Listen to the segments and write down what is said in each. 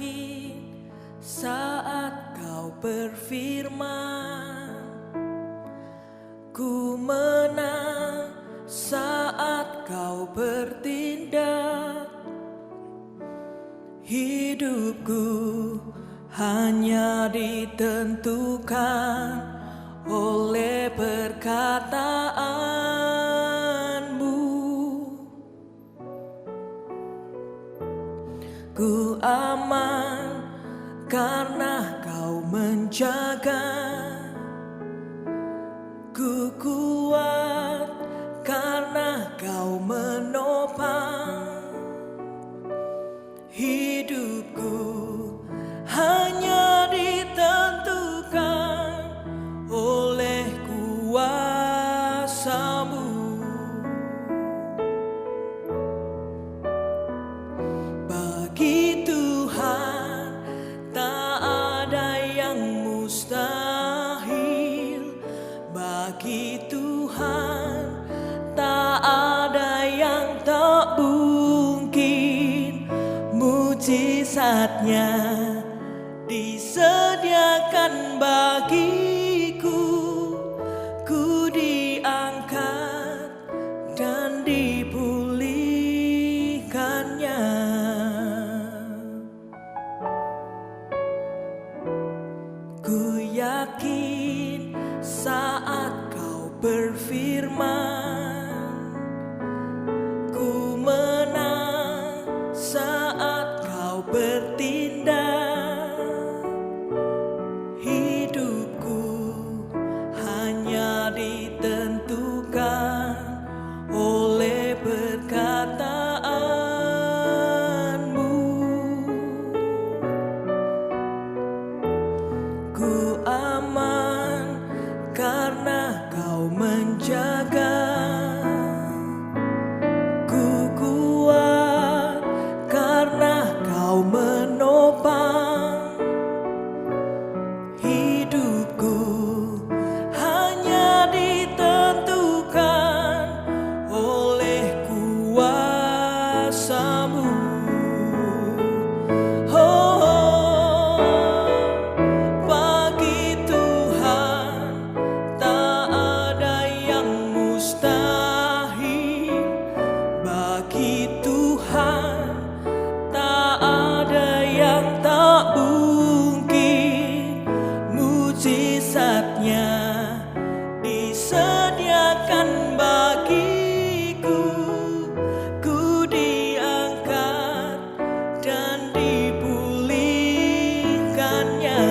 yakin saat kau berfirman, ku menang saat kau bertindak. Hidupku hanya ditentukan oleh perkataanmu. Ku aman karena kau menjaga. Ku kuat karena kau menopang. Hidupku hanya ditentukan oleh kuasa-Mu. Bagi Tuhan tak ada yang mustahil. Bagi Tuhan tak ada yang tak mungkin. Mujizatnya disediakan bagiku. Ku diangkat dan dipulihkannya. Ku yakin saat kau berfirman, ku menang saat kau bertindak. Hidupku hanya ditentukan oleh perkataanmu. Ku aman karena kau menjaga. Ku kuat karena kau menopang. Hidupku hanya ditentukan oleh kuasa-Mu. Bagi Tuhan tak ada yang mustahil. Bagi Tuhan tak ada yang tak mungkin. Mujizatnya disediakan bagiku. Ku diangkat dan dipulihkannya.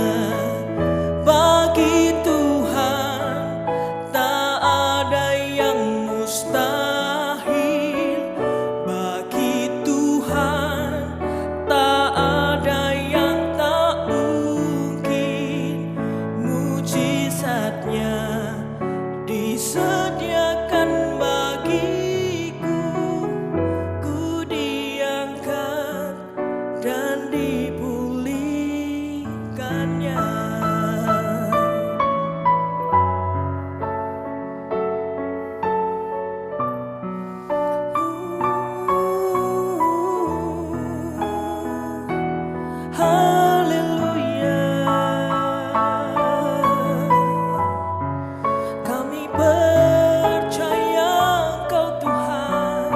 Bagi Tuhan tak ada yang mustahil. Bagi Tuhan tak ada yang tak mungkin. Mujizatnya disediakan bagiku. Ku diangkat dan dipulihkannya. Haleluya. Kami percaya Engkau Tuhan.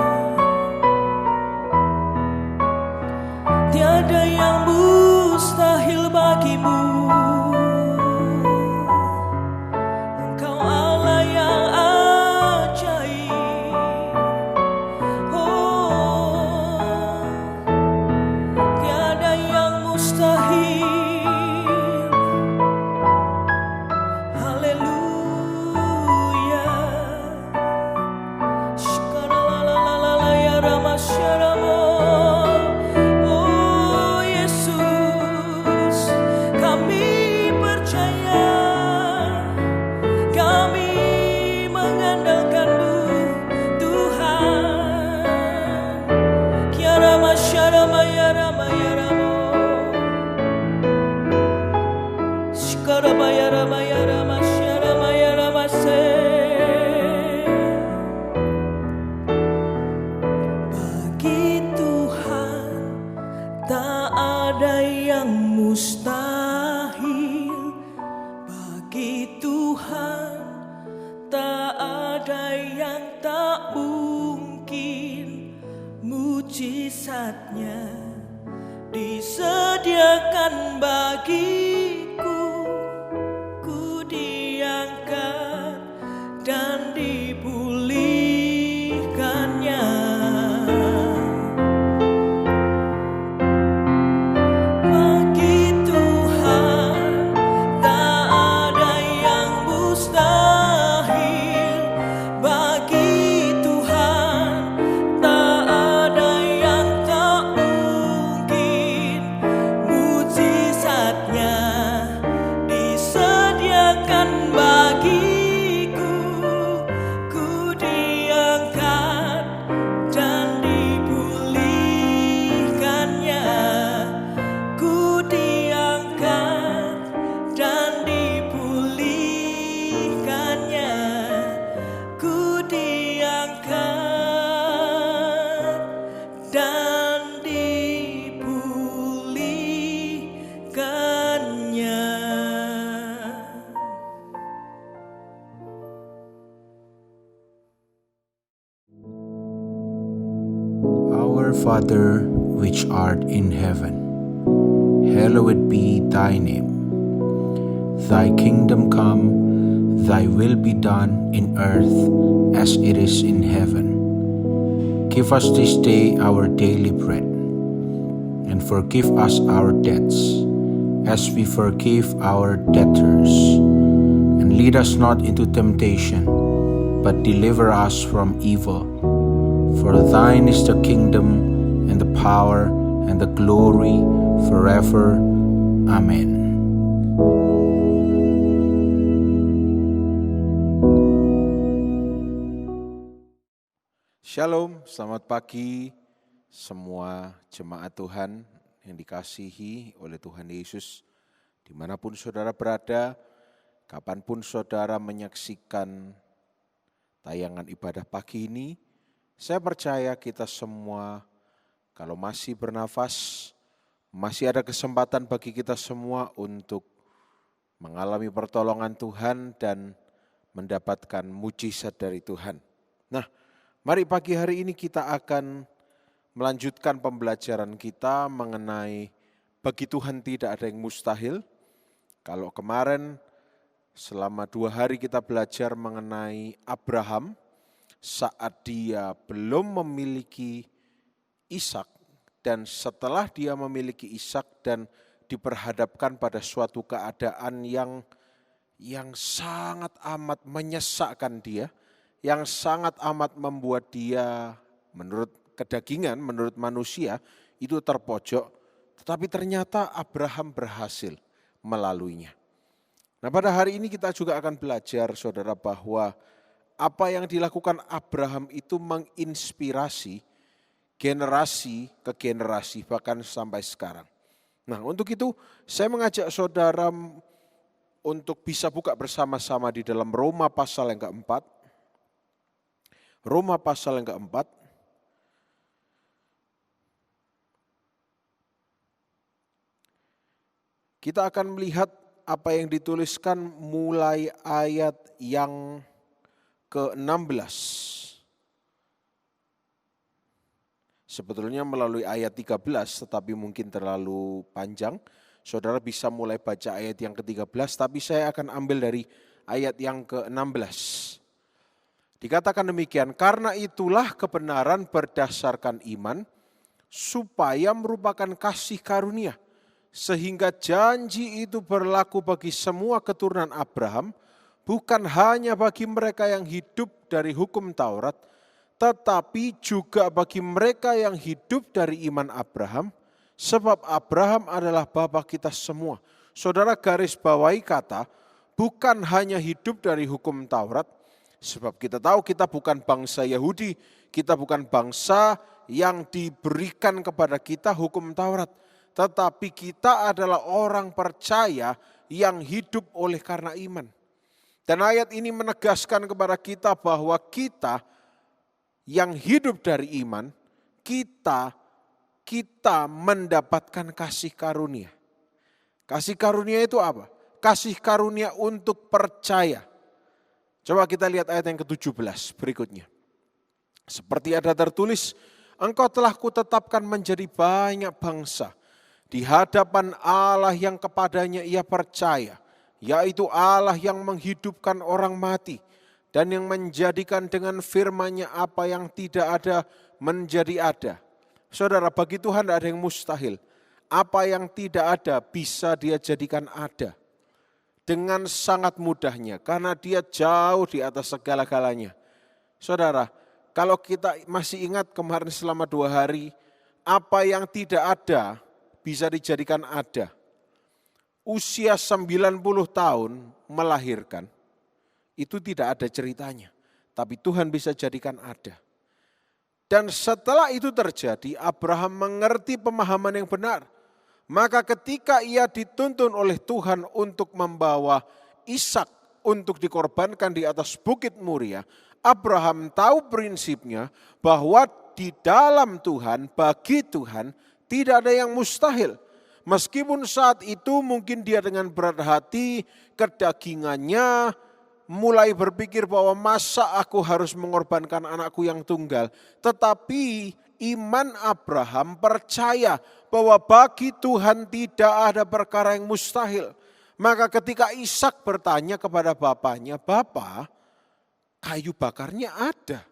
Tiada yang mustahil bagimu. Engkau Allah yang ajaib. Tiada yang mustahil. Haleluya. Shkaralalalala ya Ramasyaramo. Oh Yesus, kami percaya, kami mengandalkan-Mu Tuhan. Kiara masyarama ya Rama ya Ramo. Shkaraba ya Rama ya Rama syarama ya Rama se. Bagi Tuhan tak ada yang ada yang tak mungkin, mujizatnya disediakan bagiku. Ku diangkat dan dipulihkannya. Bagi Tuhan tak ada yang mustahil. Bagi Tuhan tak ada yang tak mungkin. Mujizatnya disediakan bagiku. Ku diangkat dan dipulihkannya. Ku diangkat dan dipulihkannya. Ku diangkat dan dipulihkannya. Our Father, which art in heaven, hallowed be thy name. Thy kingdom come, thy will be done in earth as it is in heaven. Give us this day our daily bread, and forgive us our debts, as we forgive our debtors. And lead us not into temptation, but deliver us from evil. For thine is the kingdom, and the power, and the glory, forever. Amen. Shalom, selamat pagi semua jemaat Tuhan yang dikasihi oleh Tuhan Yesus. Dimanapun saudara berada, kapanpun saudara menyaksikan tayangan ibadah pagi ini, saya percaya kita semua kalau masih bernafas, masih ada kesempatan bagi kita semua untuk mengalami pertolongan Tuhan dan mendapatkan mujizat dari Tuhan. Nah, mari pagi hari ini kita akan melanjutkan pembelajaran kita mengenai bagi Tuhan tidak ada yang mustahil. Kalau kemarin selama 2 hari kita belajar mengenai Abraham saat dia belum memiliki Ishak, dan setelah dia memiliki Ishak dan diperhadapkan pada suatu keadaan yang sangat amat menyesakkan dia, yang sangat amat membuat dia menurut kedagingan, menurut manusia itu terpojok, tetapi ternyata Abraham berhasil melaluinya. Nah, pada hari ini kita juga akan belajar saudara bahwa apa yang dilakukan Abraham itu menginspirasi generasi ke generasi bahkan sampai sekarang. Nah, untuk itu saya mengajak saudara untuk bisa buka bersama-sama di dalam Roma pasal yang keempat. Roma pasal yang keempat. Kita akan melihat apa yang dituliskan mulai ayat yang ke-16. Sebetulnya melalui ayat 13 tetapi mungkin terlalu panjang. Saudara bisa mulai baca ayat yang ke-13 tapi saya akan ambil dari ayat yang ke-16. Dikatakan demikian, karena itulah kebenaran berdasarkan iman supaya merupakan kasih karunia. Sehingga janji itu berlaku bagi semua keturunan Abraham, bukan hanya bagi mereka yang hidup dari hukum Taurat, tetapi juga bagi mereka yang hidup dari iman Abraham, sebab Abraham adalah bapa kita semua. Saudara garis bawahi kata, bukan hanya hidup dari hukum Taurat, sebab kita tahu kita bukan bangsa Yahudi, kita bukan bangsa yang diberikan kepada kita hukum Taurat, tetapi kita adalah orang percaya yang hidup oleh karena iman. Dan ayat ini menegaskan kepada kita bahwa kita yang hidup dari iman, kita mendapatkan kasih karunia. Kasih karunia itu apa? Kasih karunia untuk percaya. Coba kita lihat ayat yang ke-17 berikutnya. Seperti ada tertulis, engkau telah kutetapkan menjadi banyak bangsa di hadapan Allah yang kepadanya ia percaya, yaitu Allah yang menghidupkan orang mati dan yang menjadikan dengan firman-Nya apa yang tidak ada menjadi ada. Saudara, bagi Tuhan tidak ada yang mustahil. Apa yang tidak ada bisa Dia jadikan ada. Dengan sangat mudahnya, karena Dia jauh di atas segala-galanya. Saudara, kalau kita masih ingat kemarin selama 2 hari, apa yang tidak ada bisa dijadikan ada. Usia 90 tahun melahirkan, itu tidak ada ceritanya. Tapi Tuhan bisa jadikan ada. Dan setelah itu terjadi, Abraham mengerti pemahaman yang benar. Maka ketika ia dituntun oleh Tuhan untuk membawa Ishak untuk dikorbankan di atas Bukit Moria, Abraham tahu prinsipnya bahwa di dalam Tuhan, bagi Tuhan, tidak ada yang mustahil. Meskipun saat itu mungkin dia dengan berat hati, kedagingannya, mulai berpikir bahwa masa aku harus mengorbankan anakku yang tunggal. Tetapi iman Abraham percaya bahwa bagi Tuhan tidak ada perkara yang mustahil. Maka ketika Ishak bertanya kepada bapaknya, "Bapa, kayu bakarnya ada,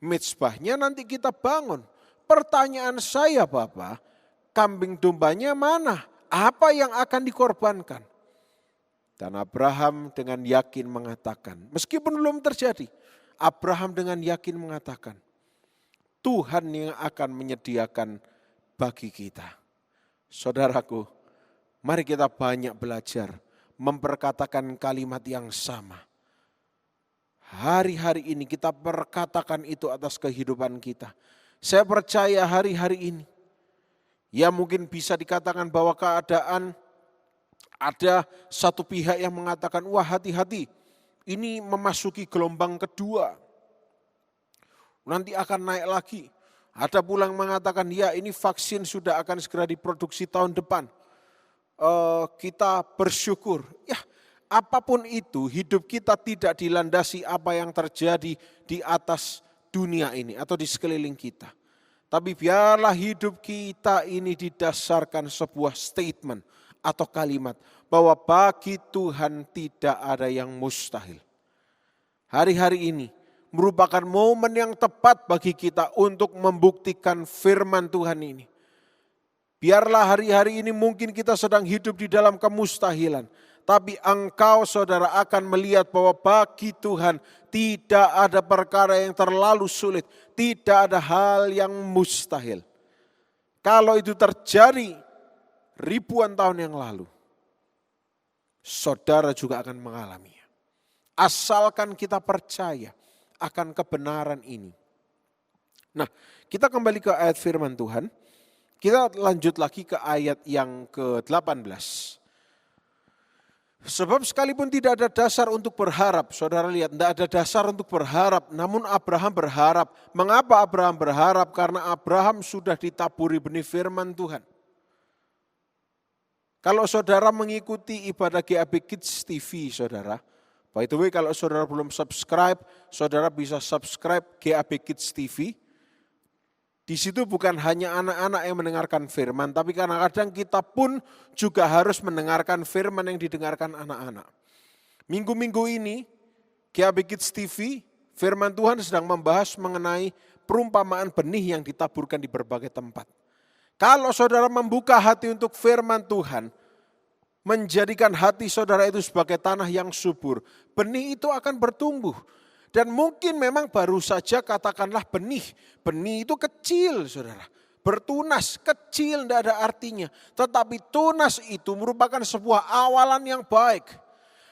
mezbahnya nanti kita bangun. Pertanyaan saya Bapa, kambing dombanya mana? Apa yang akan dikorbankan?" Dan Abraham dengan yakin mengatakan, meskipun belum terjadi, Abraham dengan yakin mengatakan, Tuhan yang akan menyediakan bagi kita. Saudaraku, mari kita banyak belajar memperkatakan kalimat yang sama. Hari-hari ini kita perkatakan itu atas kehidupan kita. Saya percaya hari-hari ini, ya mungkin bisa dikatakan bahwa keadaan ada satu pihak yang mengatakan, wah hati-hati, ini memasuki gelombang kedua. Nanti akan naik lagi. Ada pula yang mengatakan, ya ini vaksin sudah akan segera diproduksi tahun depan. Kita bersyukur. Ya, apapun itu, hidup kita tidak dilandasi apa yang terjadi di atas dunia ini atau di sekeliling kita. Tapi biarlah hidup kita ini didasarkan sebuah statement atau kalimat bahwa bagi Tuhan tidak ada yang mustahil. Hari-hari ini merupakan momen yang tepat bagi kita untuk membuktikan firman Tuhan ini. Biarlah hari-hari ini mungkin kita sedang hidup di dalam kemustahilan. Tapi engkau saudara akan melihat bahwa bagi Tuhan tidak ada perkara yang terlalu sulit. Tidak ada hal yang mustahil. Kalau itu terjadi ribuan tahun yang lalu, saudara juga akan mengalaminya. Asalkan kita percaya akan kebenaran ini. Nah, kita kembali ke ayat firman Tuhan. Kita lanjut lagi ke ayat yang ke-18. Sebab sekalipun tidak ada dasar untuk berharap, saudara lihat, tidak ada dasar untuk berharap, namun Abraham berharap. Mengapa Abraham berharap? Karena Abraham sudah ditaburi benih firman Tuhan. Kalau saudara mengikuti ibadah GAB Kids TV, saudara, by the way kalau saudara belum subscribe, saudara bisa subscribe GAB Kids TV. Di situ bukan hanya anak-anak yang mendengarkan firman, tapi kadang-kadang kita pun juga harus mendengarkan firman yang didengarkan anak-anak. Minggu-minggu ini, GAB Kids TV, firman Tuhan sedang membahas mengenai perumpamaan benih yang ditaburkan di berbagai tempat. Kalau saudara membuka hati untuk firman Tuhan, menjadikan hati saudara itu sebagai tanah yang subur, benih itu akan bertumbuh. Dan mungkin memang baru saja katakanlah benih. Benih itu kecil saudara. Bertunas, kecil tidak ada artinya. Tetapi tunas itu merupakan sebuah awalan yang baik.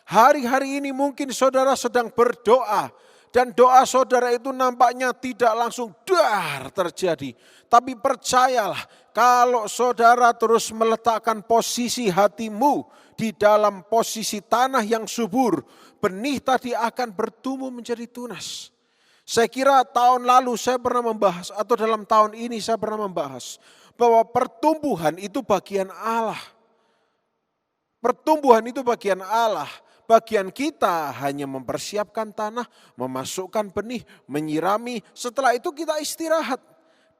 Hari-hari ini mungkin saudara sedang berdoa. Dan doa saudara itu nampaknya tidak langsung dar terjadi. Tapi percayalah, kalau saudara terus meletakkan posisi hatimu di dalam posisi tanah yang subur, benih tadi akan bertumbuh menjadi tunas. Saya kira tahun lalu saya pernah membahas, atau dalam tahun ini saya pernah membahas, bahwa pertumbuhan itu bagian Allah. Pertumbuhan itu bagian Allah. Bagian kita hanya mempersiapkan tanah, memasukkan benih, menyirami. Setelah itu kita istirahat.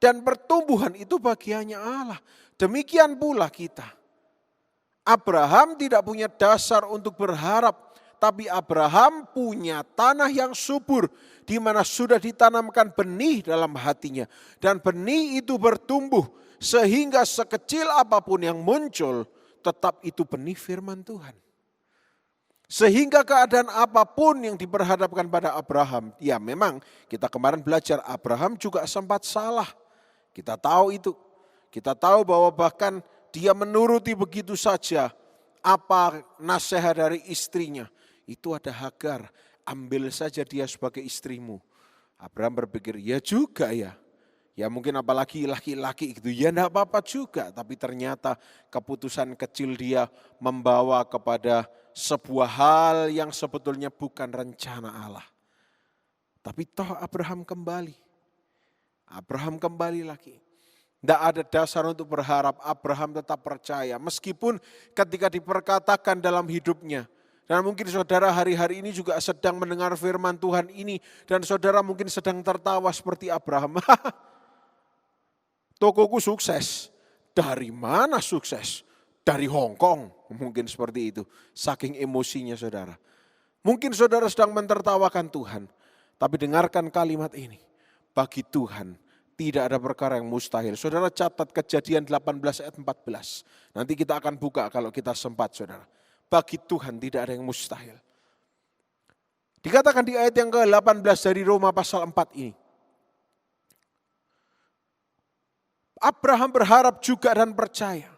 Dan pertumbuhan itu bagiannya Allah. Demikian pula kita. Abraham tidak punya dasar untuk berharap. Tapi Abraham punya tanah yang subur di mana sudah ditanamkan benih dalam hatinya. Dan benih itu bertumbuh sehingga sekecil apapun yang muncul tetap itu benih firman Tuhan. Sehingga keadaan apapun yang diperhadapkan pada Abraham, ya memang kita kemarin belajar Abraham juga sempat salah. Kita tahu itu. Kita tahu bahwa bahkan dia menuruti begitu saja apa nasihat dari istrinya. Itu ada Hagar, ambil saja dia sebagai istrimu. Abraham berpikir, ya juga ya. Ya mungkin apalagi laki-laki gitu, ya enggak apa-apa juga. Tapi ternyata keputusan kecil dia membawa kepada sebuah hal yang sebetulnya bukan rencana Allah. Tapi toh Abraham kembali. Abraham kembali lagi. Tidak ada dasar untuk berharap, Abraham tetap percaya. Meskipun ketika diperkatakan dalam hidupnya, dan mungkin saudara hari-hari ini juga sedang mendengar firman Tuhan ini. Dan saudara mungkin sedang tertawa seperti Abraham. Tokoku sukses. Dari mana sukses? Dari Hong Kong. Mungkin seperti itu. Saking emosinya saudara. Mungkin saudara sedang mentertawakan Tuhan. Tapi dengarkan kalimat ini. Bagi Tuhan tidak ada perkara yang mustahil. Saudara catat Kejadian 18 ayat 14. Nanti kita akan buka kalau kita sempat saudara. Bagi Tuhan tidak ada yang mustahil. Dikatakan di ayat yang ke-18 dari Roma pasal 4 ini. Abraham berharap juga dan percaya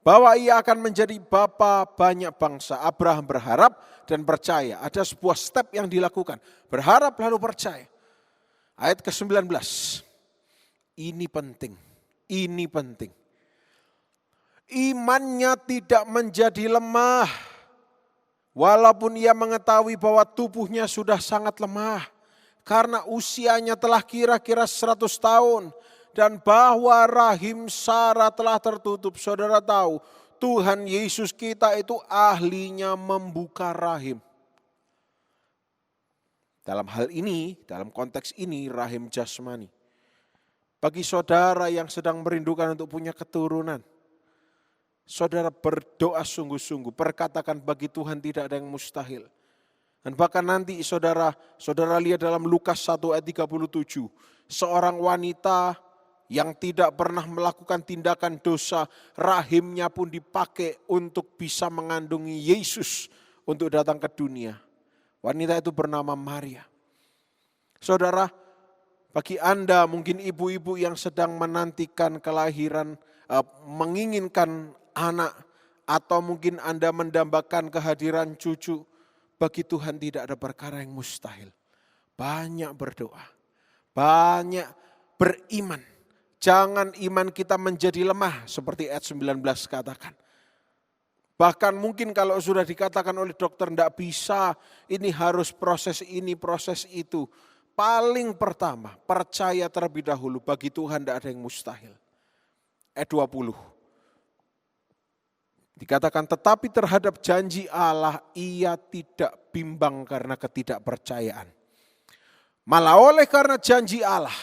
bahwa ia akan menjadi bapa banyak bangsa. Abraham berharap dan percaya. Ada sebuah step yang dilakukan. Berharap lalu percaya. Ayat ke-19. Ini penting. Ini penting. Imannya tidak menjadi lemah. Walaupun ia mengetahui bahwa tubuhnya sudah sangat lemah. Karena usianya telah kira-kira 100 tahun. Dan bahwa rahim Sarah telah tertutup. Saudara tahu Tuhan Yesus kita itu ahlinya membuka rahim. Dalam hal ini, dalam konteks ini rahim jasmani. Bagi saudara yang sedang merindukan untuk punya keturunan. Saudara berdoa sungguh-sungguh, perkatakan bagi Tuhan tidak ada yang mustahil. Dan bahkan nanti saudara lihat dalam Lukas 1 ayat 37, seorang wanita yang tidak pernah melakukan tindakan dosa, rahimnya pun dipakai untuk bisa mengandungi Yesus untuk datang ke dunia. Wanita itu bernama Maria. Saudara, bagi Anda mungkin ibu-ibu yang sedang menantikan kelahiran, menginginkan anak, atau mungkin Anda mendambakan kehadiran cucu, bagi Tuhan tidak ada perkara yang mustahil. Banyak berdoa, banyak beriman. Jangan iman kita menjadi lemah seperti ayat 19 katakan. Bahkan mungkin kalau sudah dikatakan oleh dokter tidak bisa, ini harus proses ini, proses itu. Paling pertama, percaya terlebih dahulu, bagi Tuhan tidak ada yang mustahil. Ayat 20. Dikatakan tetapi terhadap janji Allah ia tidak bimbang karena ketidakpercayaan. Malah oleh karena janji Allah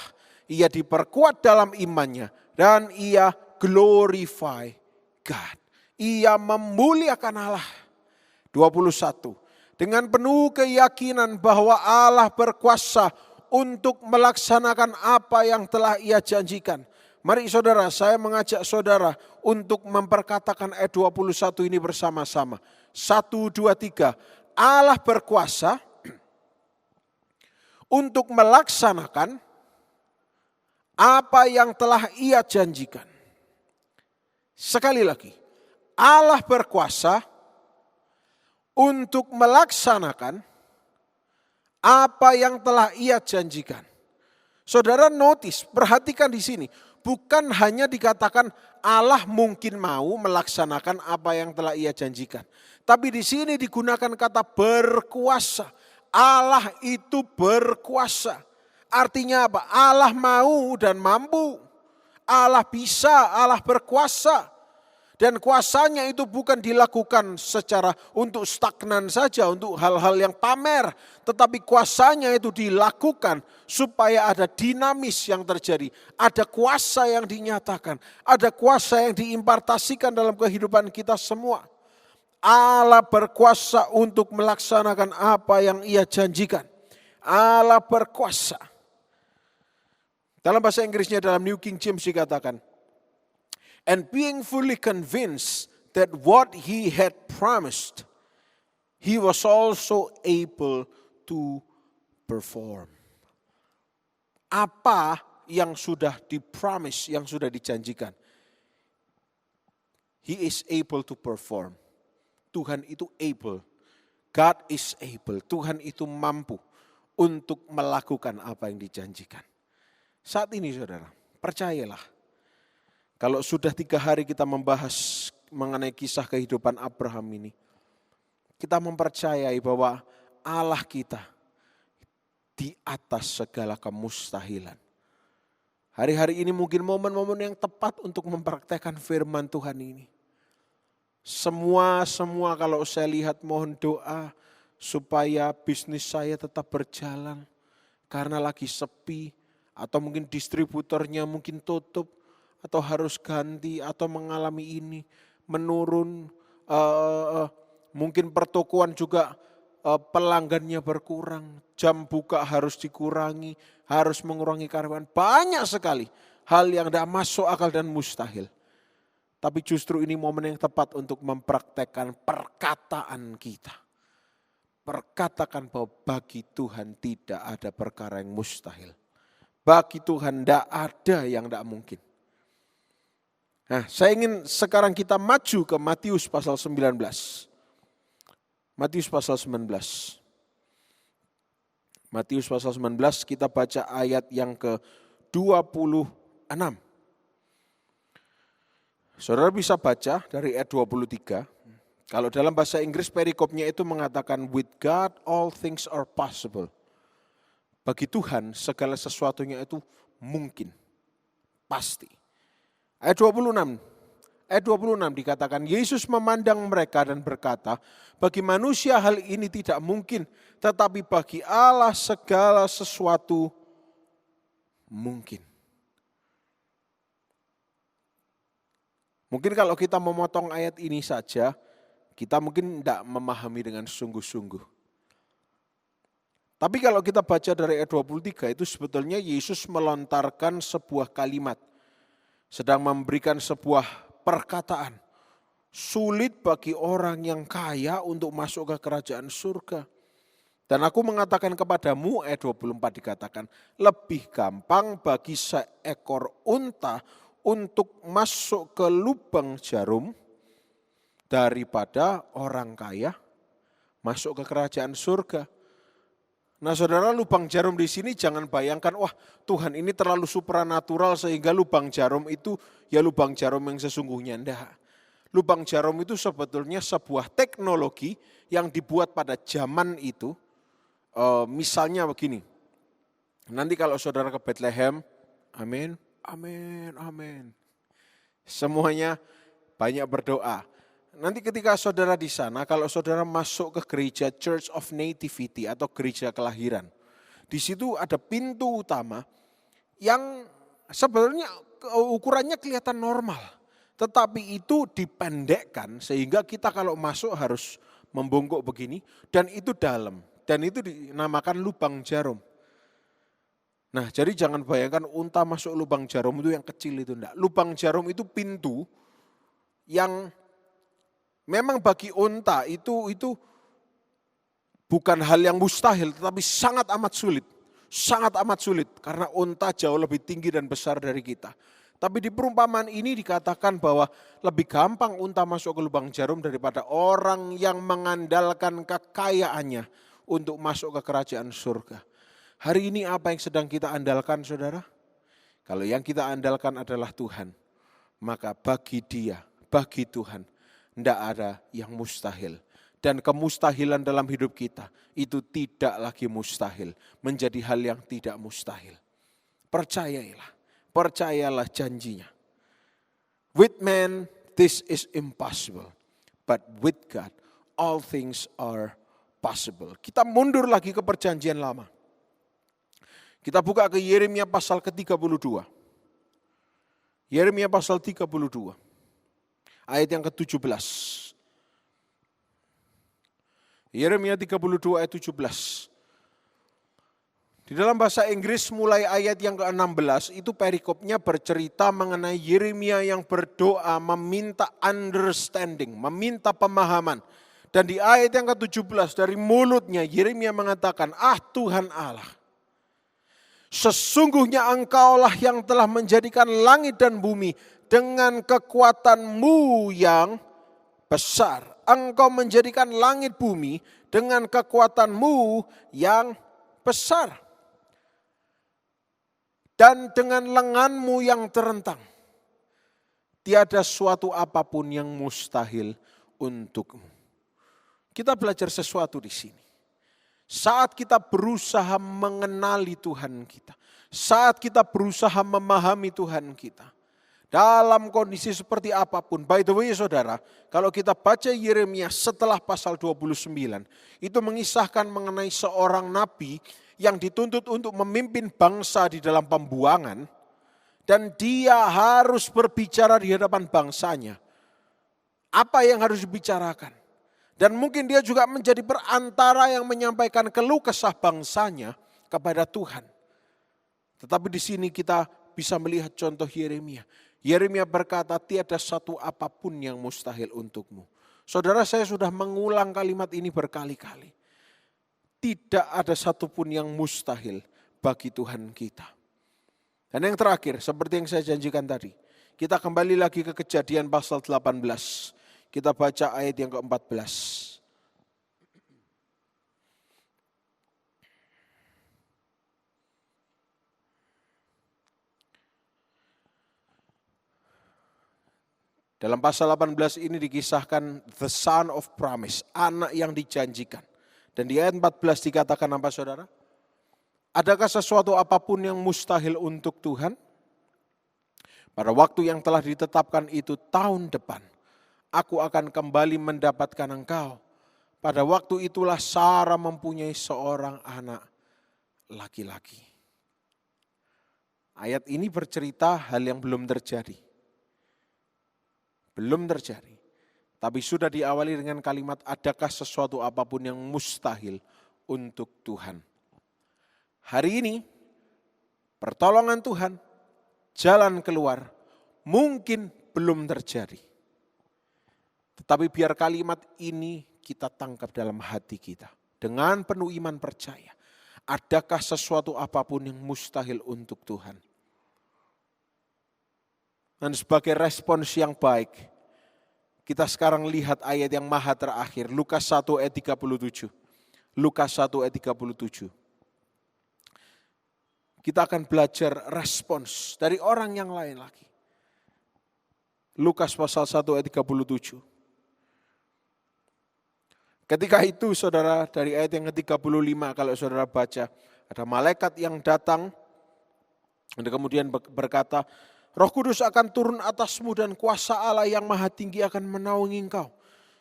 ia diperkuat dalam imannya dan ia glorify God. Ia memuliakan Allah. 21. Dengan penuh keyakinan bahwa Allah berkuasa untuk melaksanakan apa yang telah ia janjikan. Mari saudara, saya mengajak saudara untuk memperkatakan ayat 21 ini bersama-sama. 1, 2, 3. Allah berkuasa untuk melaksanakan apa yang telah ia janjikan. Sekali lagi, Allah berkuasa untuk melaksanakan apa yang telah ia janjikan. Saudara notice, perhatikan di sini. Bukan hanya dikatakan Allah mungkin mau melaksanakan apa yang telah ia janjikan. Tapi di sini digunakan kata berkuasa. Allah itu berkuasa. Artinya apa? Allah mau dan mampu. Allah bisa, Allah berkuasa. Dan kuasanya itu bukan dilakukan secara untuk stagnan saja, untuk hal-hal yang pamer. Tetapi kuasanya itu dilakukan supaya ada dinamis yang terjadi. Ada kuasa yang dinyatakan, ada kuasa yang diimpartasikan dalam kehidupan kita semua. Allah berkuasa untuk melaksanakan apa yang Ia janjikan. Allah berkuasa. Dalam bahasa Inggrisnya, dalam New King James dikatakan, and being fully convinced that what he had promised, he was also able to perform. Apa yang sudah dipromise, yang sudah dijanjikan, he is able to perform. Tuhan itu able. God is able. Tuhan itu mampu untuk melakukan apa yang dijanjikan. Saat ini saudara, percayalah. Kalau sudah 3 hari kita membahas mengenai kisah kehidupan Abraham ini, kita mempercayai bahwa Allah kita di atas segala kemustahilan. Hari-hari ini mungkin momen-momen yang tepat untuk mempraktekkan firman Tuhan ini. Semua kalau saya lihat mohon doa supaya bisnis saya tetap berjalan karena lagi sepi atau mungkin distributornya mungkin tutup atau harus ganti atau mengalami ini menurun, mungkin pertokoan juga pelanggannya berkurang, jam buka harus dikurangi, harus mengurangi karyawan, banyak sekali hal yang tidak masuk akal dan mustahil. Tapi justru ini momen yang tepat untuk mempraktekkan perkataan kita. Perkatakan bahwa bagi Tuhan tidak ada perkara yang mustahil. Bagi Tuhan tidak ada yang tidak mungkin. Nah, saya ingin sekarang kita maju ke Matius pasal 19. Matius pasal 19. Matius pasal 19 kita baca ayat yang ke-26. Saudara bisa baca dari ayat 23. Kalau dalam bahasa Inggris perikopnya itu mengatakan with God all things are possible. Bagi Tuhan segala sesuatunya itu mungkin, pasti. Ayat 26 dikatakan Yesus memandang mereka dan berkata, bagi manusia hal ini tidak mungkin, tetapi bagi Allah segala sesuatu mungkin. Mungkin kalau kita memotong ayat ini saja, kita mungkin tidak memahami dengan sungguh-sungguh. Tapi kalau kita baca dari ayat 23 itu sebetulnya Yesus melontarkan sebuah kalimat. Sedang memberikan sebuah perkataan. Sulit bagi orang yang kaya untuk masuk ke kerajaan surga. Dan aku mengatakan kepadamu, ayat 24 dikatakan, lebih gampang bagi seekor unta untuk masuk ke lubang jarum daripada orang kaya masuk ke kerajaan surga. Nah saudara, lubang jarum di sini jangan bayangkan, wah Tuhan ini terlalu supranatural sehingga lubang jarum itu ya lubang jarum yang sesungguhnya. Enggak. Lubang jarum itu sebetulnya sebuah teknologi yang dibuat pada zaman itu. Misalnya begini, nanti kalau saudara ke Bethlehem, amin, amin, amin. Semuanya banyak berdoa. Nanti ketika saudara di sana, kalau saudara masuk ke gereja Church of Nativity atau gereja kelahiran, di situ ada pintu utama yang sebenarnya ukurannya kelihatan normal, tetapi itu dipendekkan sehingga kita kalau masuk harus membungkuk begini dan itu dalam dan itu dinamakan lubang jarum. Nah, jadi jangan bayangkan unta masuk lubang jarum itu yang kecil itu enggak. Lubang jarum itu pintu yang memang bagi unta itu bukan hal yang mustahil, tetapi sangat amat sulit. Sangat amat sulit, karena unta jauh lebih tinggi dan besar dari kita. Tapi di perumpamaan ini dikatakan bahwa lebih gampang unta masuk ke lubang jarum daripada orang yang mengandalkan kekayaannya untuk masuk ke kerajaan surga. Hari ini apa yang sedang kita andalkan saudara? Kalau yang kita andalkan adalah Tuhan, maka bagi Dia, bagi Tuhan, tidak ada yang mustahil. Dan kemustahilan dalam hidup kita itu tidak lagi mustahil. Menjadi hal yang tidak mustahil. Percayalah janjinya. With man this is impossible. But with God, all things are possible. Kita mundur lagi ke perjanjian lama. Kita buka ke Yeremia pasal ke-32. Yeremia pasal 32. Ayat yang ke-17. Yeremia 32 ayat 17. Di dalam bahasa Inggris mulai ayat yang ke-16 itu perikopnya bercerita mengenai Yeremia yang berdoa meminta understanding, meminta pemahaman. Dan di ayat yang ke-17 dari mulutnya Yeremia mengatakan, Tuhan Allah, sesungguhnya Engkaulah yang telah menjadikan langit dan bumi dengan kekuatan-Mu yang besar. Engkau menjadikan langit bumi dengan kekuatan-Mu yang besar. Dan dengan lengan-Mu yang terentang. Tiada suatu apapun yang mustahil untukmu. Kita belajar sesuatu di sini. Saat kita berusaha mengenali Tuhan kita. Saat kita berusaha memahami Tuhan kita. Dalam kondisi seperti apapun. By the way saudara, kalau kita baca Yeremia setelah pasal 29. Itu mengisahkan mengenai seorang nabi yang dituntut untuk memimpin bangsa di dalam pembuangan. Dan dia harus berbicara di hadapan bangsanya. Apa yang harus dibicarakan? Dan mungkin dia juga menjadi perantara yang menyampaikan keluh kesah bangsanya kepada Tuhan. Tetapi di sini kita bisa melihat contoh Yeremia. Yeremia berkata, tiada satu apapun yang mustahil untukmu. Saudara, saya sudah mengulang kalimat ini berkali-kali. Tidak ada satupun yang mustahil bagi Tuhan kita. Dan yang terakhir, seperti yang saya janjikan tadi. Kita kembali lagi ke Kejadian pasal 18. Kita baca ayat yang ke-14. Dalam pasal 18 ini dikisahkan the son of promise, anak yang dijanjikan. Dan di ayat 14 dikatakan apa saudara? Adakah sesuatu apapun yang mustahil untuk Tuhan? Pada waktu yang telah ditetapkan itu tahun depan, aku akan kembali mendapatkan engkau. Pada waktu itulah Sarah mempunyai seorang anak laki-laki. Ayat ini bercerita hal yang belum terjadi. Belum terjadi. Tapi sudah diawali dengan kalimat, adakah sesuatu apapun yang mustahil untuk Tuhan. Hari ini, pertolongan Tuhan, jalan keluar, mungkin belum terjadi. Tetapi biar kalimat ini kita tangkap dalam hati kita. Dengan penuh iman percaya. Adakah sesuatu apapun yang mustahil untuk Tuhan? Dan sebagai respons yang baik, kita sekarang lihat ayat yang maha terakhir. Lukas 1 ayat 37. Lukas 1 ayat 37. Kita akan belajar respons dari orang yang lain lagi. Lukas pasal 1 ayat 37. Ketika itu saudara, dari ayat yang ke-35 kalau saudara baca, ada malaikat yang datang dan kemudian berkata, Roh Kudus akan turun atasmu dan kuasa Allah yang maha tinggi akan menaungi engkau.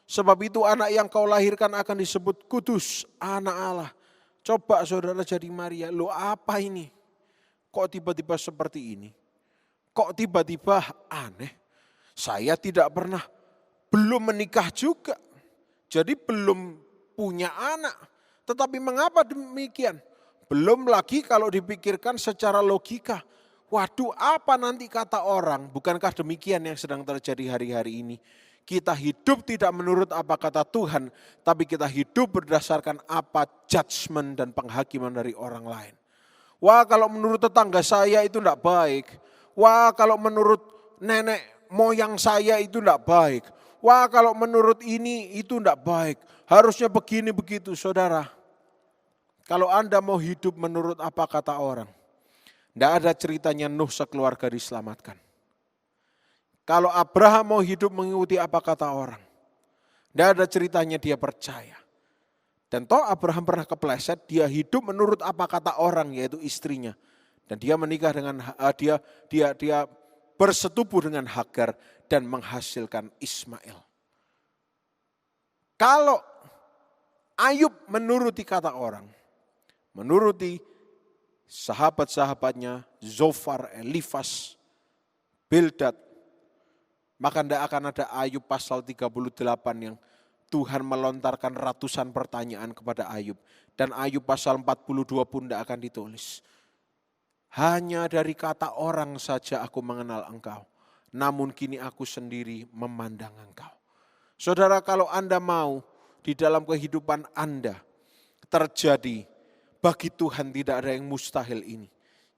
Sebab itu anak yang kau lahirkan akan disebut kudus, anak Allah. Coba saudara jadi Maria, lo apa ini? Kok tiba-tiba seperti ini? Kok tiba-tiba aneh? Saya tidak pernah, belum menikah juga. Jadi belum punya anak. Tetapi mengapa demikian? Belum lagi kalau dipikirkan secara logika. Waduh, apa nanti kata orang? Bukankah demikian yang sedang terjadi hari-hari ini? Kita hidup tidak menurut apa kata Tuhan, tapi kita hidup berdasarkan apa judgement dan penghakiman dari orang lain. Wah, kalau menurut tetangga saya itu tidak baik. Wah, kalau menurut nenek moyang saya itu tidak baik. Wah, kalau menurut ini itu tidak baik. Harusnya begini begitu, saudara. Kalau Anda mau hidup menurut apa kata orang, tidak ada ceritanya Nuh sekeluarga diselamatkan. Kalau Abraham mau hidup mengikuti apa kata orang, tidak ada ceritanya dia percaya. Dan toh Abraham pernah kepleset, dia hidup menurut apa kata orang, yaitu istrinya. Dan dia menikah dengan dia bersetubuh dengan Hagar dan menghasilkan Ismail. Kalau Ayub menuruti kata orang, menuruti sahabat-sahabatnya, Zofar, Elifas, Bildad, maka tidak akan ada Ayub pasal 38 yang Tuhan melontarkan ratusan pertanyaan kepada Ayub. Dan Ayub pasal 42 pun tidak akan ditulis. Hanya dari kata orang saja aku mengenal engkau. Namun kini aku sendiri memandang engkau. Saudara, kalau Anda mau di dalam kehidupan Anda terjadi, bagi Tuhan tidak ada yang mustahil ini.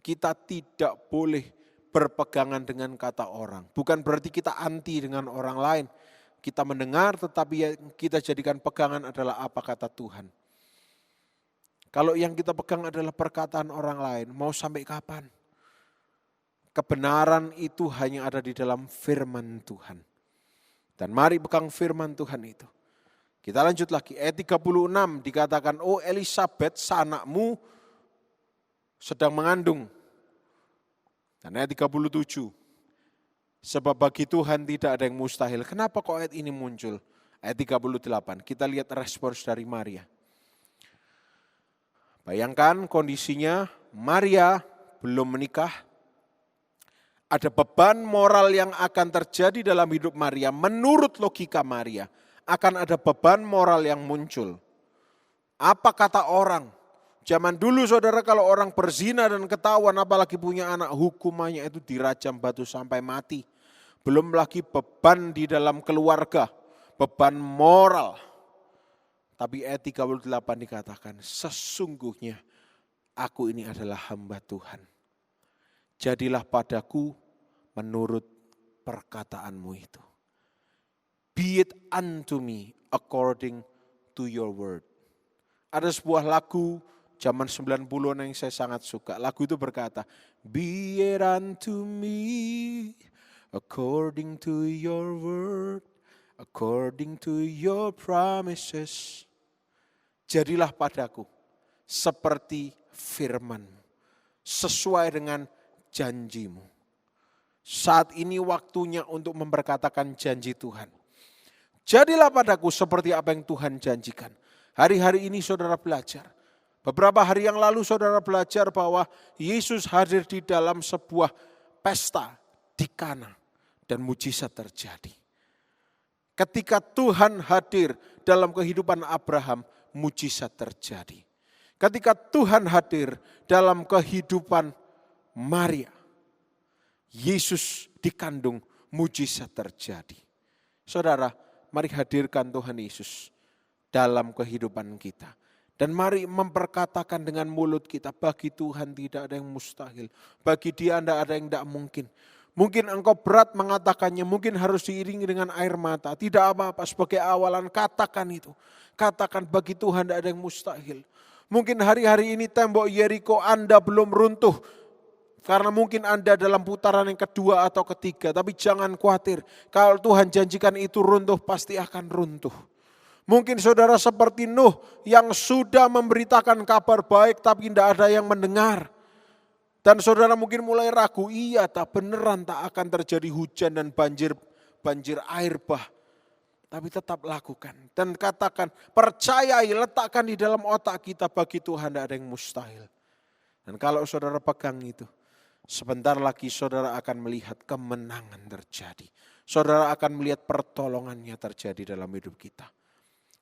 Kita tidak boleh berpegangan dengan kata orang. Bukan berarti kita anti dengan orang lain. Kita mendengar tetapi yang kita jadikan pegangan adalah apa kata Tuhan. Kalau yang kita pegang adalah perkataan orang lain, mau sampai kapan? Kebenaran itu hanya ada di dalam firman Tuhan. Dan mari pegang firman Tuhan itu. Kita lanjut lagi, ayat 36 dikatakan, oh Elisabeth sanakmu sedang mengandung. Dan ayat 37, sebab bagi Tuhan tidak ada yang mustahil. Kenapa kok ayat ini muncul? Ayat 38, kita lihat respons dari Maria. Bayangkan kondisinya, Maria belum menikah. Ada beban moral yang akan terjadi dalam hidup Maria. Menurut logika Maria, akan ada beban moral yang muncul. Apa kata orang? Zaman dulu saudara, kalau orang berzina dan ketahuan apalagi punya anak, hukumannya itu dirajam batu sampai mati. Belum lagi beban di dalam keluarga, beban moral. Tapi ayat 38 dikatakan, sesungguhnya aku ini adalah hamba Tuhan. Jadilah padaku menurut perkataanmu itu. Be it unto me according to your word. Ada sebuah lagu zaman 90-an yang saya sangat suka. Lagu itu berkata, be it unto me according to your word, according to your promises. Jadilah padaku seperti firman-mu, sesuai dengan janjimu. Saat ini waktunya untuk memperkatakan janji Tuhan. Jadilah padaku seperti apa yang Tuhan janjikan. Hari-hari ini saudara belajar. Beberapa hari yang lalu saudara belajar bahwa Yesus hadir di dalam sebuah pesta di Kana dan mujizat terjadi. Ketika Tuhan hadir dalam kehidupan Abraham, mujizat terjadi. Ketika Tuhan hadir dalam kehidupan Maria, Yesus dikandung, mujizat terjadi. Saudara, mari hadirkan Tuhan Yesus dalam kehidupan kita. Dan mari memperkatakan dengan mulut kita, bagi Tuhan tidak ada yang mustahil. Bagi Dia tidak ada yang tidak mungkin. Mungkin engkau berat mengatakannya, mungkin harus diiringi dengan air mata. Tidak apa-apa, sebagai awalan katakan itu. Katakan bagi Tuhan tidak ada yang mustahil. Mungkin hari-hari ini tembok Yeriko Anda belum runtuh. Karena mungkin Anda dalam putaran yang kedua atau ketiga. Tapi jangan khawatir. Kalau Tuhan janjikan itu runtuh, pasti akan runtuh. Mungkin saudara seperti Nuh yang sudah memberitakan kabar baik tapi tidak ada yang mendengar. Dan saudara mungkin mulai ragu, iya tak beneran tak akan terjadi hujan dan banjir air bah. Tapi tetap lakukan dan katakan, percayai, letakkan di dalam otak kita, bagi Tuhan tidak ada yang mustahil. Dan kalau saudara pegang itu, sebentar lagi saudara akan melihat kemenangan terjadi. Saudara akan melihat pertolongannya terjadi dalam hidup kita.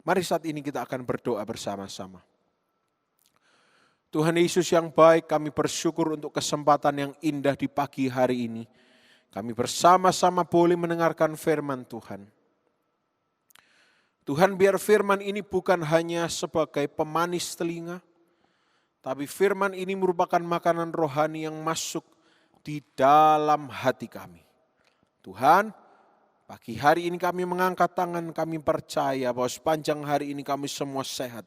Mari saat ini kita akan berdoa bersama-sama. Tuhan Yesus yang baik, kami bersyukur untuk kesempatan yang indah di pagi hari ini. Kami bersama-sama boleh mendengarkan firman Tuhan. Tuhan, biar firman ini bukan hanya sebagai pemanis telinga, tapi firman ini merupakan makanan rohani yang masuk di dalam hati kami. Tuhan, pagi hari ini kami mengangkat tangan, kami percaya bahwa sepanjang hari ini kami semua sehat.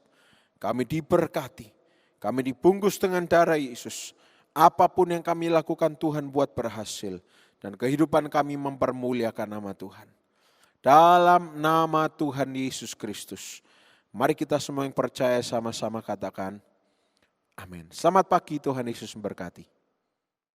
Kami diberkati, kami dibungkus dengan darah Yesus. Apapun yang kami lakukan Tuhan buat berhasil. Dan kehidupan kami mempermuliakan nama Tuhan. Dalam nama Tuhan Yesus Kristus. Mari kita semua yang percaya sama-sama katakan amin. Selamat pagi, Tuhan Yesus memberkati.